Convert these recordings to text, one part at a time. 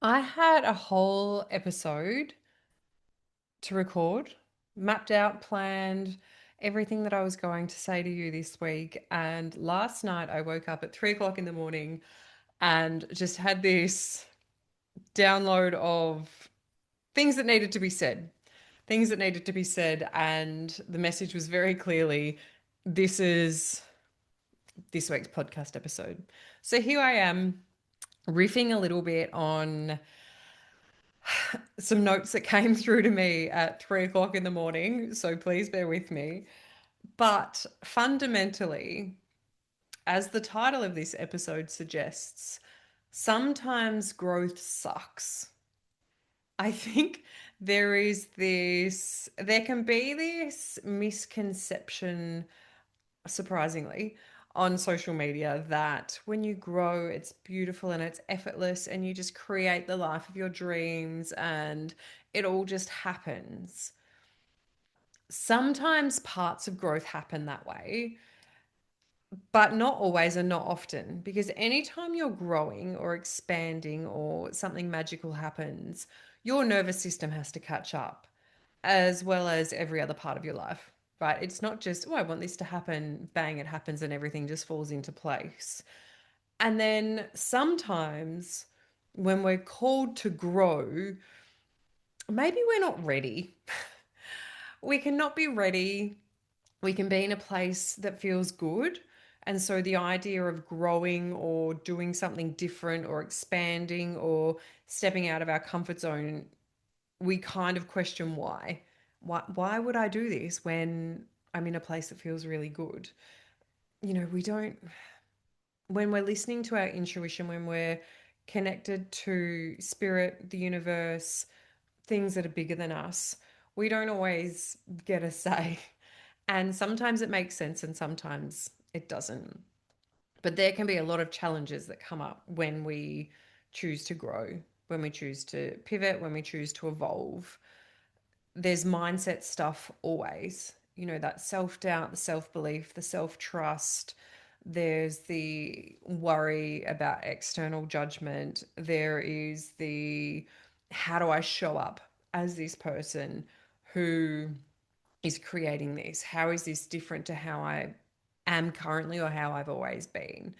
I had a whole episode to record, mapped out, planned everything that I was going to say to you this week. And last night I woke up at 3 o'clock in the morning and just had this download of things that needed to be said. Things that needed to be said. And the message was very clearly this is this week's podcast episode. So here I am riffing a little bit on some notes that came through to me at 3 o'clock in the morning. So please bear with me. But fundamentally, as the title of this episode suggests, sometimes growth sucks. I think there can be this misconception, surprisingly, on social media that when you grow, it's beautiful and it's effortless and you just create the life of your dreams and it all just happens. Sometimes parts of growth happen that way, but not always and not often, because anytime you're growing or expanding or something magical happens, your nervous system has to catch up as well as every other part of your life, right? It's not just, oh, I want this to happen, bang, it happens and everything just falls into place. And then sometimes when we're called to grow, maybe we're not ready. We cannot be ready. We can be in a place that feels good. And so the idea of growing or doing something different or expanding or stepping out of our comfort zone, we kind of question why. Why would I do this when I'm in a place that feels really good? We don't, when we're listening to our intuition, when we're connected to spirit, the universe, things that are bigger than us, we don't always get a say. And sometimes it makes sense and sometimes it doesn't. But there can be a lot of challenges that come up when we choose to grow, when we choose to pivot, when we choose to evolve. There's mindset stuff always, that self doubt, the self belief, the self trust. There's the worry about external judgment. There is the how do I show up as this person who is creating this? How is this different to how I am currently or how I've always been?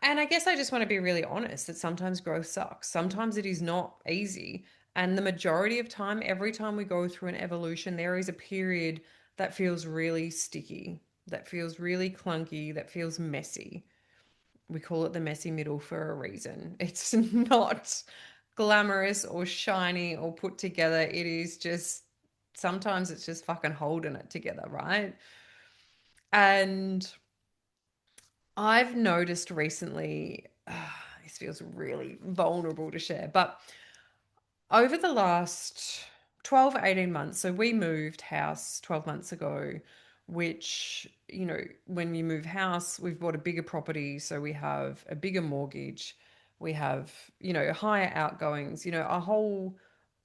And I guess I just want to be really honest that sometimes growth sucks. Sometimes it is not easy. And the majority of time, every time we go through an evolution, there is a period that feels really sticky, that feels really clunky, that feels messy. We call it the messy middle for a reason. It's not glamorous or shiny or put together. It is just sometimes it's just fucking holding it together, right? And I've noticed recently, this feels really vulnerable to share, but over the last 12, 18 months, so we moved house 12 months ago, which, when you move house, we've bought a bigger property, so we have a bigger mortgage, we have, higher outgoings, our whole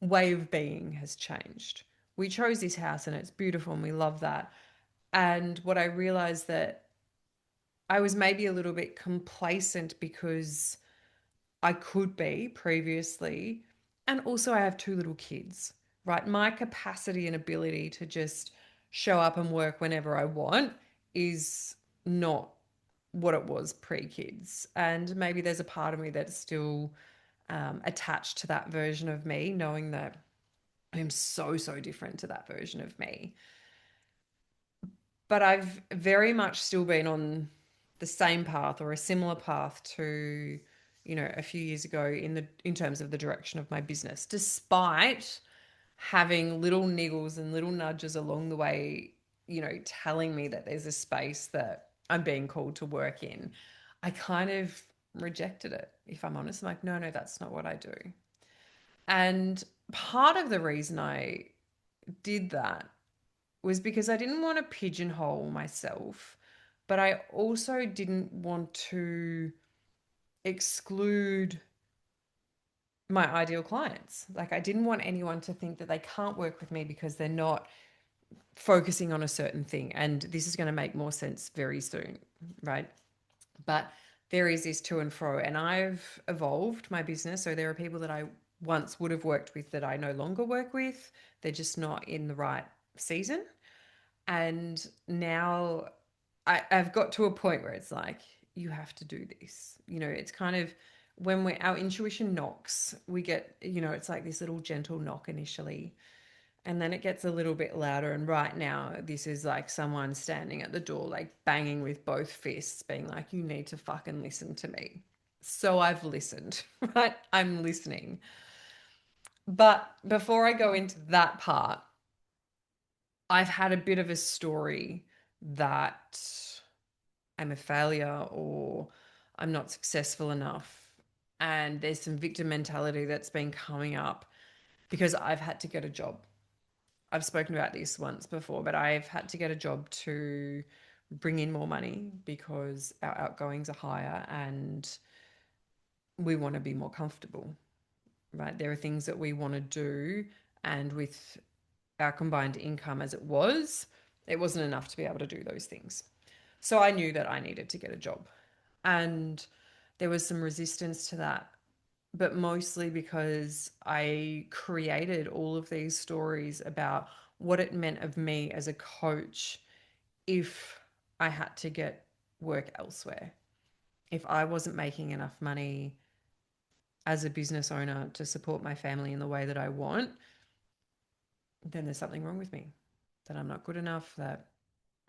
way of being has changed. We chose this house and it's beautiful and we love that. And what I realized that I was maybe a little bit complacent because I could be previously. And also, I have two little kids, right? My capacity and ability to just show up and work whenever I want is not what it was pre kids. And maybe there's a part of me that's still attached to that version of me, knowing that I'm so, so different to that version of me. But I've very much still been on the same path or a similar path to, a few years ago in terms of the direction of my business, despite having little niggles and little nudges along the way, telling me that there's a space that I'm being called to work in. I kind of rejected it, if I'm honest. I'm like, no, no, that's not what I do. And part of the reason I did that was because I didn't want to pigeonhole myself, but I also didn't want to exclude my ideal clients. Like, I didn't want anyone to think that they can't work with me because they're not focusing on a certain thing. And this is going to make more sense very soon, right? But there is this to and fro. And I've evolved my business. So there are people that I once would have worked with that I no longer work with. They're just not in the right season. And now I've got to a point where it's like, you have to do this. It's kind of when our intuition knocks, we get, it's like this little gentle knock initially. And then it gets a little bit louder. And right now, this is like someone standing at the door, like banging with both fists, being like, you need to fucking listen to me. So I've listened, right? I'm listening. But before I go into that part, I've had a bit of a story that I'm a failure or I'm not successful enough. And there's some victim mentality that's been coming up because I've had to get a job. I've spoken about this once before, but I've had to get a job to bring in more money because our outgoings are higher and we want to be more comfortable, right? There are things that we want to do, and with our combined income as it wasn't enough to be able to do those things. So I knew that I needed to get a job. And there was some resistance to that, but mostly because I created all of these stories about what it meant of me as a coach if I had to get work elsewhere. If I wasn't making enough money as a business owner to support my family in the way that I want, then there's something wrong with me. That I'm not good enough, that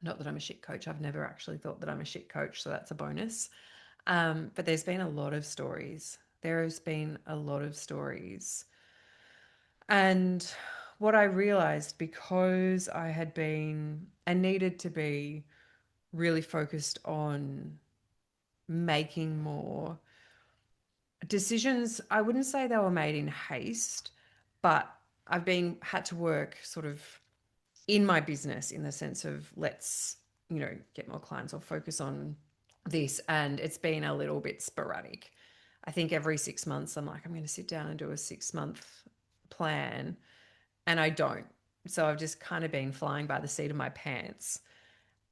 not that I'm a shit coach. I've never actually thought that I'm a shit coach, so that's a bonus. But there's been a lot of stories. There has been a lot of stories. And what I realized, because I had been and needed to be really focused on making more decisions, I wouldn't say they were made in haste, but I've been had to work sort of in my business in the sense of let's, get more clients or focus on this. And it's been a little bit sporadic. I think every 6 months I'm like, I'm going to sit down and do a 6 month plan, and I don't. So I've just kind of been flying by the seat of my pants.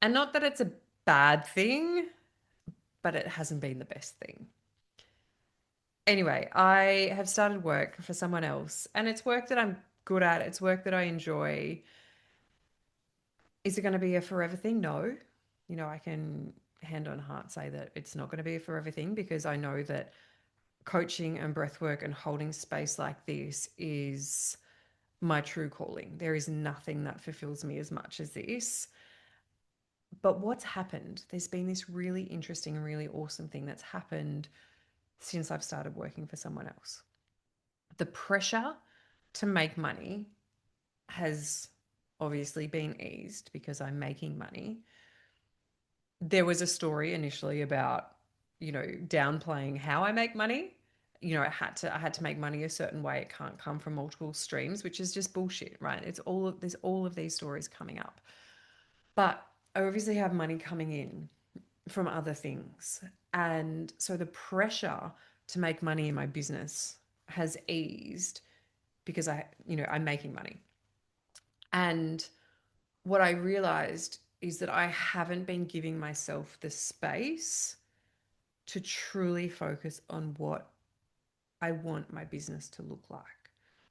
And not that it's a bad thing, but it hasn't been the best thing. Anyway, I have started work for someone else, and it's work that I'm good at, it's work that I enjoy. Is it going to be a forever thing? No. I can hand on heart say that it's not going to be a forever thing, because I know that coaching and breath work and holding space like this is my true calling. There is nothing that fulfills me as much as this. But what's happened? There's been this really interesting and really awesome thing that's happened since I've started working for someone else. The pressure to make money has obviously been eased because I'm making money. There was a story initially about, downplaying how I make money. I had to make money a certain way. It can't come from multiple streams, which is just bullshit, right? There's all of these stories coming up. But I obviously have money coming in from other things. And so the pressure to make money in my business has eased because I'm making money. And what I realized is that I haven't been giving myself the space to truly focus on what I want my business to look like,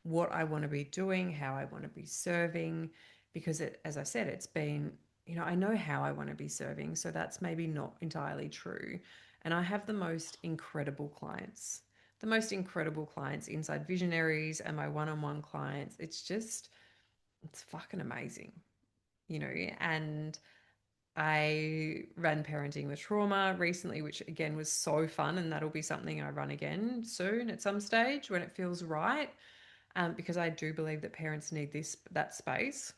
what I want to be doing, how I want to be serving. Because as I said, it's been, I know how I want to be serving. So that's maybe not entirely true. And I have the most incredible clients, inside Visionaries and my one on one clients. It's fucking amazing, and I ran Parenting with Trauma recently, which again was so fun, and that'll be something I run again soon at some stage when it feels right, because I do believe that parents need that space.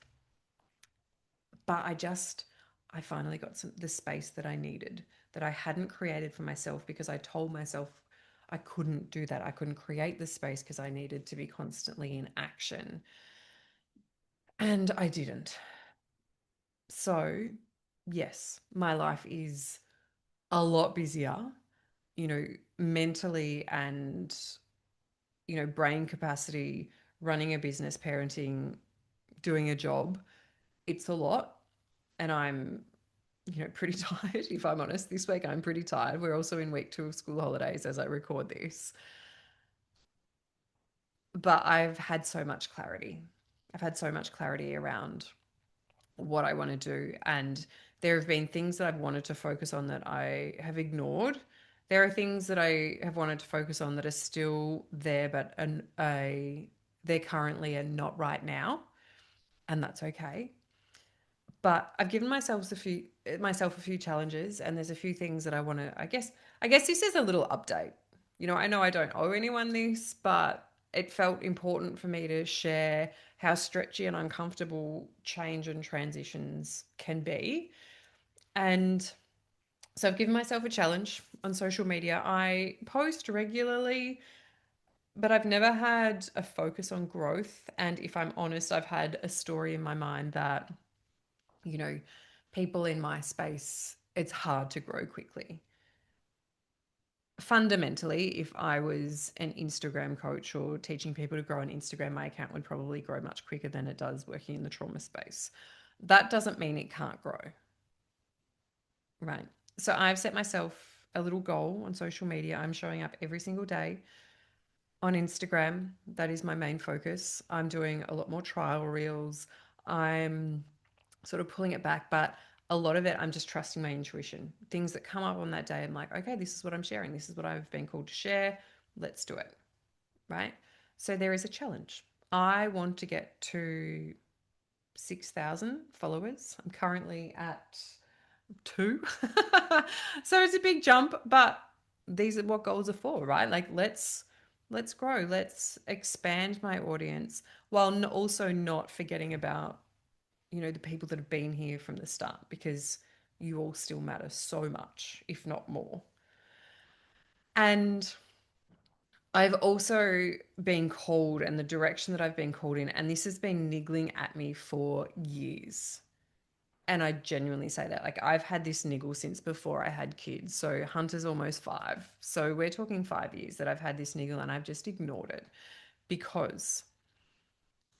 But I finally got the space that I needed, that I hadn't created for myself, because I told myself I couldn't do that. I couldn't create the space because I needed to be constantly in action, and I didn't. So, yes, my life is a lot busier, mentally and, brain capacity, running a business, parenting, doing a job. It's a lot. And I'm pretty tired, if I'm honest. This week I'm pretty tired. We're also in week 2 of school holidays as I record this. But I've had so much clarity. I've had so much clarity around what I want to do. And there have been things that I've wanted to focus on that I have ignored. There are things that I have wanted to focus on that are still there, but they're currently and not right now. And that's okay. But I've given myself a few challenges, and there's a few things that I want to. I guess this is a little update. I know I don't owe anyone this, but it felt important for me to share how stretchy and uncomfortable change and transitions can be. And so I've given myself a challenge on social media. I post regularly, but I've never had a focus on growth. And if I'm honest, I've had a story in my mind that you know, people in my space, it's hard to grow quickly. Fundamentally, if I was an Instagram coach or teaching people to grow on Instagram, my account would probably grow much quicker than it does working in the trauma space. That doesn't mean it can't grow, right? So I've set myself a little goal on social media. I'm showing up every single day on Instagram. That is my main focus. I'm doing a lot more trial reels. I'm sort of pulling it back, but a lot of it, I'm just trusting my intuition. Things that come up on that day, I'm like, okay, this is what I'm sharing. This is what I've been called to share. Let's do it. Right. So there is a challenge. I want to get to 6,000 followers. I'm currently at 2. So it's a big jump, but these are what goals are for, right? Like let's grow, let's expand my audience while also not forgetting about the people that have been here from the start, because you all still matter so much, if not more. And I've also been called, and the direction that I've been called in, and this has been niggling at me for years. And I genuinely say that. Like, I've had this niggle since before I had kids. So, Hunter's almost 5. So, we're talking 5 years that I've had this niggle, and I've just ignored it because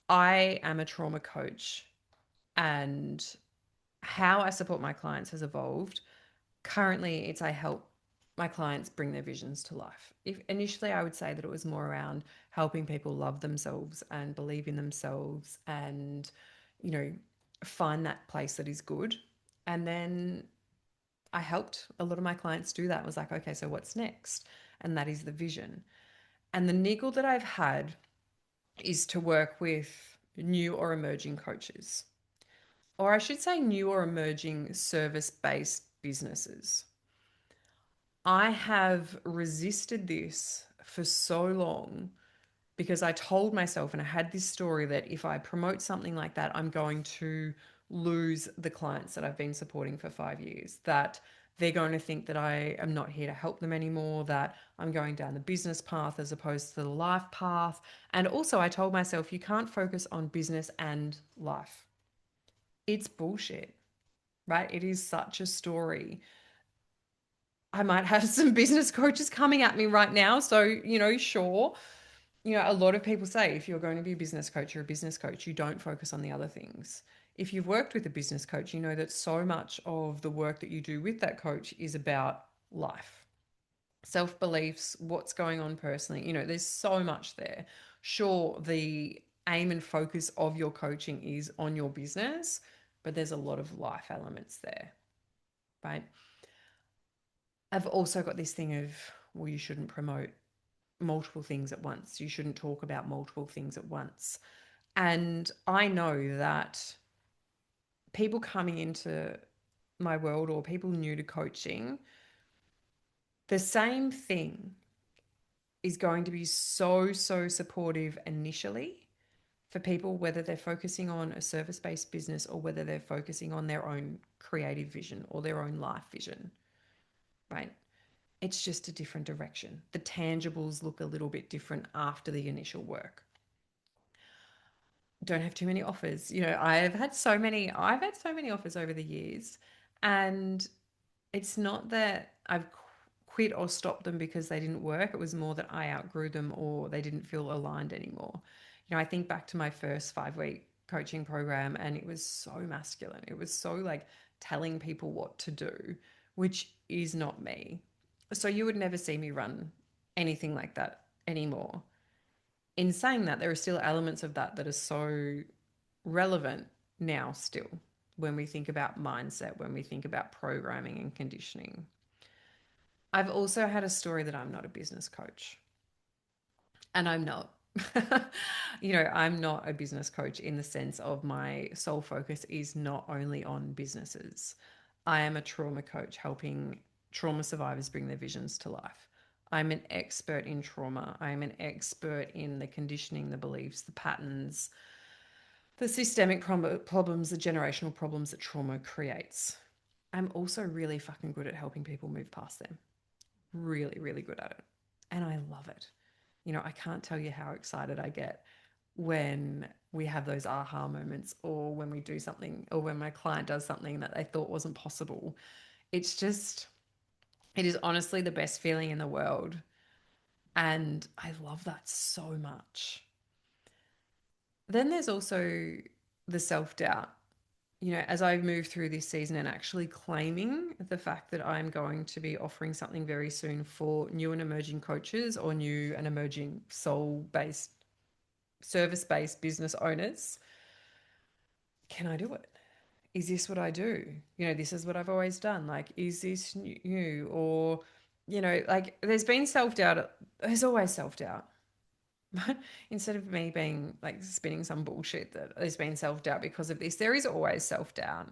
I am a trauma coach, and how I support my clients has evolved. Currently, it's I help my clients bring their visions to life. If initially I would say that it was more around helping people love themselves and believe in themselves and, you know, find that place that is good. And then I helped a lot of my clients do that. I was like, okay, so what's next? And that is the vision. And the niggle that I've had is to work with new or emerging coaches, or I should say, new or emerging service based businesses. I have resisted this for so long because I told myself, and I had this story, that if I promote something like that, I'm going to lose the clients that I've been supporting for 5 years, that they're going to think that I am not here to help them anymore, that I'm going down the business path as opposed to the life path. And also, I told myself, you can't focus on business and life. It's bullshit, right? It is such a story. I might have some business coaches coming at me right now. So, sure. A lot of people say if you're going to be a business coach, you're a business coach. You don't focus on the other things. If you've worked with a business coach, you know that so much of the work that you do with that coach is about life, self beliefs, what's going on personally. There's so much there. Sure, the aim and focus of your coaching is on your business, but there's a lot of life elements there, right? I've also got this thing of, well, you shouldn't promote multiple things at once. You shouldn't talk about multiple things at once. And I know that people coming into my world or people new to coaching, the same thing is going to be so, so supportive initially for people, whether they're focusing on a service based business or whether they're focusing on their own creative vision or their own life vision, right? It's just a different direction. The tangibles look a little bit different after the initial work. Don't have too many offers. I've had so many offers over the years, and it's not that I've quit or stopped them because they didn't work. It was more that I outgrew them or they didn't feel aligned anymore. I think back to my first 5-week coaching program, and it was so masculine. It was so like telling people what to do, which is not me. So you would never see me run anything like that anymore. In saying that, there are still elements of that that are so relevant now, still, when we think about mindset, when we think about programming and conditioning. I've also had a story that I'm not a business coach, and I'm not. I'm not a business coach in the sense of my sole focus is not only on businesses. I am a trauma coach helping trauma survivors bring their visions to life. I'm an expert in trauma. I'm an expert in the conditioning, the beliefs, the patterns, the systemic problems, the generational problems that trauma creates. I'm also really fucking good at helping people move past them. Really, really good at it. And I love it. I can't tell you how excited I get when we have those aha moments, or when we do something, or when my client does something that they thought wasn't possible. It's just, it is honestly the best feeling in the world. And I love that so much. Then there's also the self doubt. As I move through this season and actually claiming the fact that I'm going to be offering something very soon for new and emerging coaches, or new and emerging soul based, service based business owners. Can I do it? Is this what I do? This is what I've always done. Like, is this new? Or, like, there's been self doubt. There's always self doubt. Instead of me being like spinning some bullshit that there's been self doubt because of this, there is always self doubt.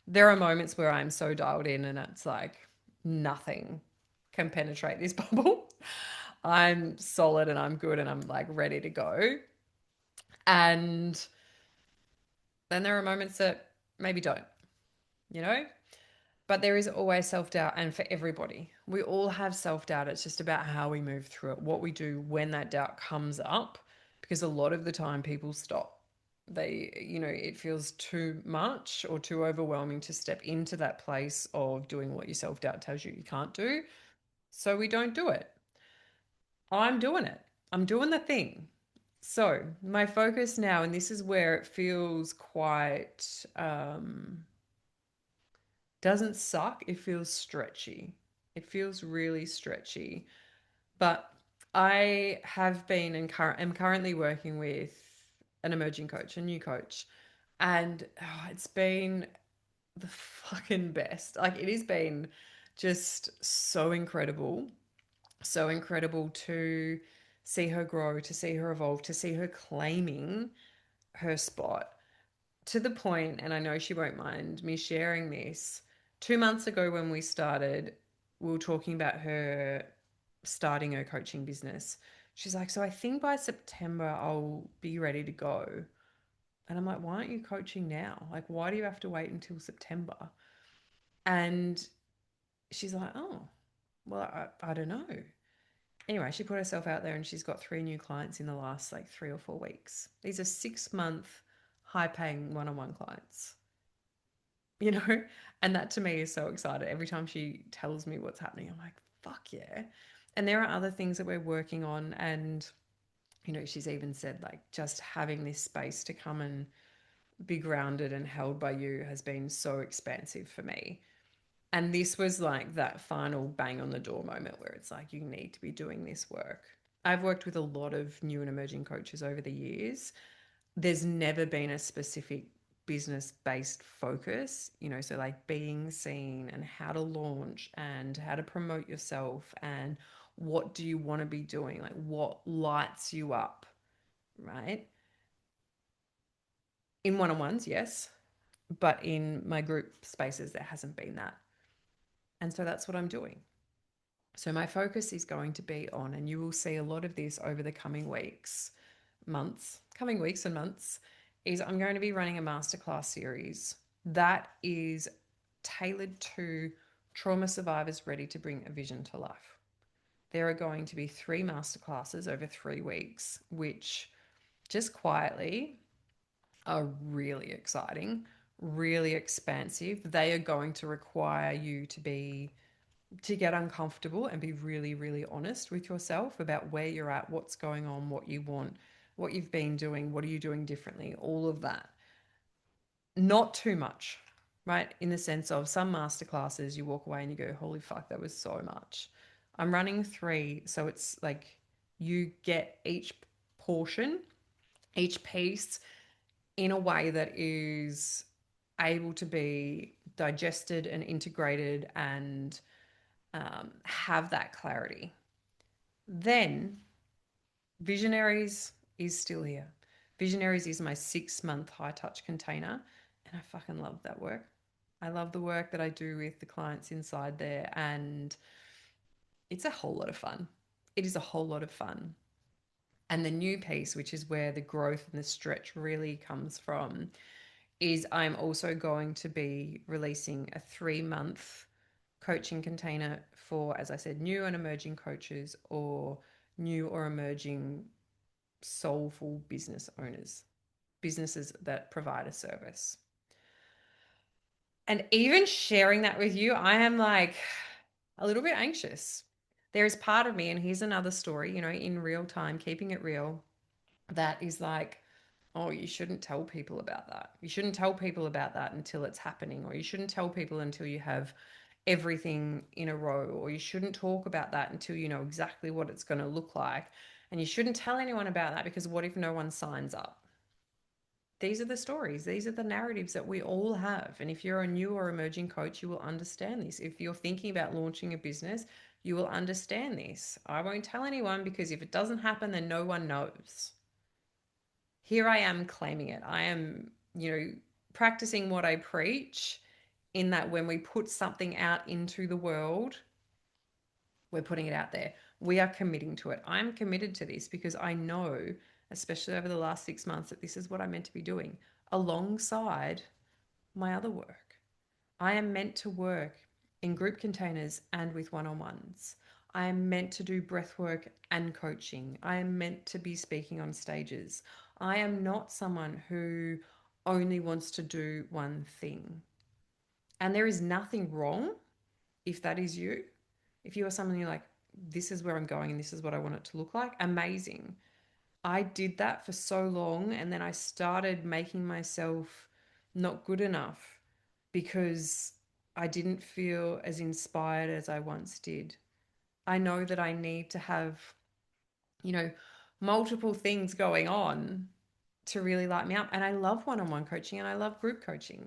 There are moments where I'm so dialed in and it's like nothing can penetrate this bubble. I'm solid and I'm good and I'm like ready to go. And then there are moments that maybe don't, you know? But there is always self doubt, and for everybody, we all have self doubt. It's just about how we move through it, what we do when that doubt comes up, because a lot of the time people stop. It feels too much or too overwhelming to step into that place of doing what your self doubt tells you can't do. So we don't do it. I'm doing it, I'm doing the thing. So my focus now, and this is where it feels quite, doesn't suck. It feels stretchy. It feels really stretchy. But I have been and am currently working with an emerging coach, a new coach, and it's been the fucking best. Like, it has been just so incredible to see her grow, to see her evolve, to see her claiming her spot, to the point, and I know she won't mind me sharing this. 2 months ago, when we started, we were talking about her starting her coaching business. She's like, "So I think by September I'll be ready to go." And I'm like, "Why aren't you coaching now? Like, why do you have to wait until September?" And she's like, "Oh, well, I don't know." Anyway, she put herself out there and she's got 3 new clients in the last like 3 or 4 weeks. These are 6 month high paying one on one clients, you know? And that to me is so exciting. Every time she tells me what's happening, I'm like, fuck yeah. And there are other things that we're working on. And, she's even said, like, just having this space to come and be grounded and held by you has been so expansive for me. And this was like that final bang on the door moment where it's like, you need to be doing this work. I've worked with a lot of new and emerging coaches over the years. There's never been a specific business based focus, so like being seen and how to launch and how to promote yourself and what do you want to be doing, like what lights you up, right? In one on ones, yes, but in my group spaces, there hasn't been that. And so that's what I'm doing. So my focus is going to be on, and you will see a lot of this over the coming weeks and months, is I'm going to be running a masterclass series that is tailored to trauma survivors ready to bring a vision to life. There are going to be 3 masterclasses over 3 weeks, which just quietly are really exciting, really expansive. They are going to require you to get uncomfortable and be really, really honest with yourself about where you're at, what's going on, what you want, what you've been doing, what are you doing differently, all of that. Not too much. right? In the sense of some masterclasses, you walk away and you go, holy fuck, that was so much. I'm running three. So it's like you get each portion, each piece in a way that is able to be digested and integrated and have that clarity. Then Visionaries is still here. Visionaries is my 6 month high touch container, and I fucking love that work. I love the work that I do with the clients inside there, and it's a whole lot of fun. It is a whole lot of fun. And the new piece, which is where the growth and the stretch really comes from, is I'm also going to be releasing a 3 month coaching container for, as I said, new and emerging coaches or new or emerging soulful business owners, businesses that provide a service. And even sharing that with you, I am like a little bit anxious. There is part of me, and here's another story, in real time, keeping it real, that is like, oh, you shouldn't tell people about that. You shouldn't tell people about that until it's happening, or you shouldn't tell people until you have everything in a row, or you shouldn't talk about that until you know exactly what it's going to look like. And you shouldn't tell anyone about that because what if no one signs up? These are the stories, these are the narratives that we all have. And if you're a new or emerging coach, you will understand this. If you're thinking about launching a business, you will understand this. I won't tell anyone because if it doesn't happen, then no one knows. Here I am claiming it. I am, practicing what I preach, in that when we put something out into the world, we're putting it out there. We are committing to it. I'm committed to this because I know, especially over the last 6 months, that this is what I'm meant to be doing alongside my other work. I am meant to work in group containers and with one on ones. I am meant to do breath work and coaching. I am meant to be speaking on stages. I am not someone who only wants to do one thing. And there is nothing wrong if that is you. If you are someone you're like, this is where I'm going and this is what I want it to look like, amazing. I did that for so long, and then I started making myself not good enough because I didn't feel as inspired as I once did. I know that I need to have, you know, multiple things going on to really light me up. And I love one on one coaching and I love group coaching.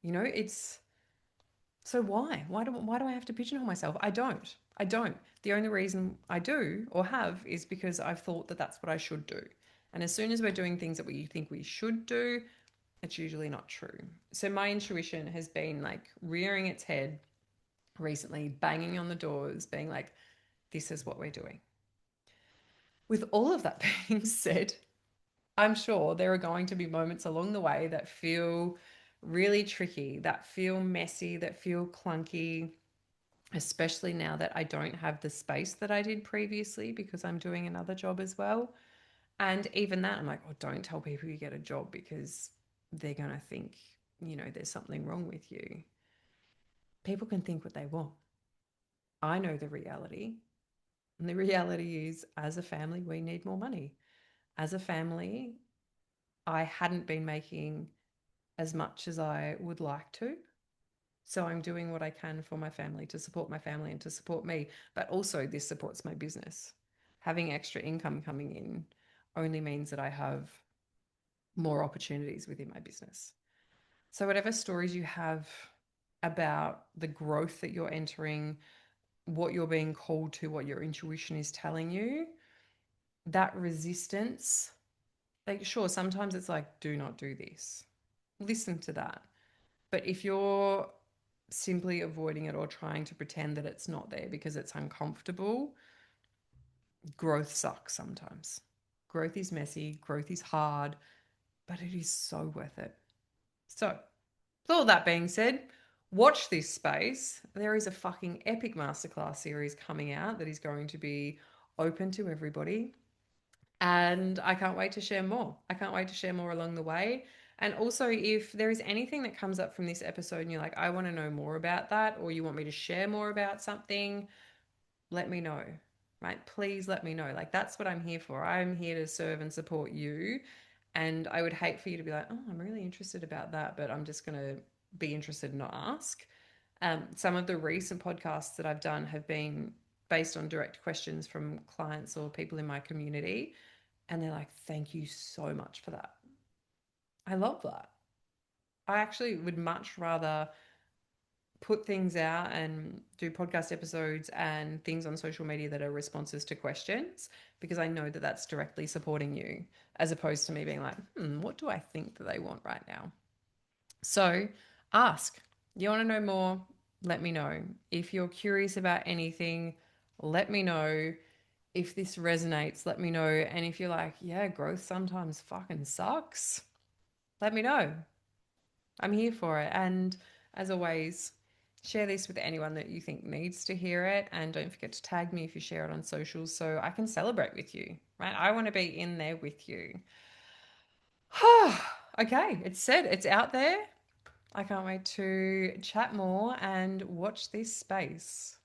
It's so why do I have to pigeonhole myself? I don't. I don't. The only reason I do or have is because I've thought that that's what I should do. And as soon as we're doing things that we think we should do, it's usually not true. So my intuition has been like rearing its head recently, banging on the doors, being like, this is what we're doing. With all of that being said, I'm sure there are going to be moments along the way that feel really tricky, that feel messy, that feel clunky, especially now that I don't have the space that I did previously because I'm doing another job as well. And even that, I'm like, oh, don't tell people you get a job because they're going to think, there's something wrong with you. People can think what they want. I know the reality. And the reality is, as a family, we need more money. As a family, I hadn't been making as much as I would like to. So I'm doing what I can for my family, to support my family and to support me. But also, this supports my business. Having extra income coming in only means that I have more opportunities within my business. So, whatever stories you have about the growth that you're entering, what you're being called to, what your intuition is telling you, that resistance, like, sure, sometimes it's like, do not do this. Listen to that. But if you're simply avoiding it or trying to pretend that it's not there because it's uncomfortable, growth sucks sometimes. Growth is messy, growth is hard, but it is so worth it. So, with all that being said, watch this space. There is a fucking epic masterclass series coming out that is going to be open to everybody. And I can't wait to share more. I can't wait to share more along the way. And also, if there is anything that comes up from this episode and you're like, I want to know more about that, or you want me to share more about something, let me know, right? Please let me know. Like, that's what I'm here for. I'm here to serve and support you. And I would hate for you to be like, oh, I'm really interested about that, but I'm just going to be interested and not ask. Some of the recent podcasts that I've done have been based on direct questions from clients or people in my community. And they're like, thank you so much for that. I love that. I actually would much rather put things out and do podcast episodes and things on social media that are responses to questions because I know that that's directly supporting you as opposed to me being like, what do I think that they want right now? So ask. You want to know more? Let me know. If you're curious about anything, let me know. If this resonates, let me know. And if you're like, yeah, growth sometimes fucking sucks, let me know. I'm here for it. And as always, share this with anyone that you think needs to hear it. And don't forget to tag me if you share it on socials so I can celebrate with you, right? I want to be in there with you. Okay, it's said, it's out there. I can't wait to chat more and watch this space.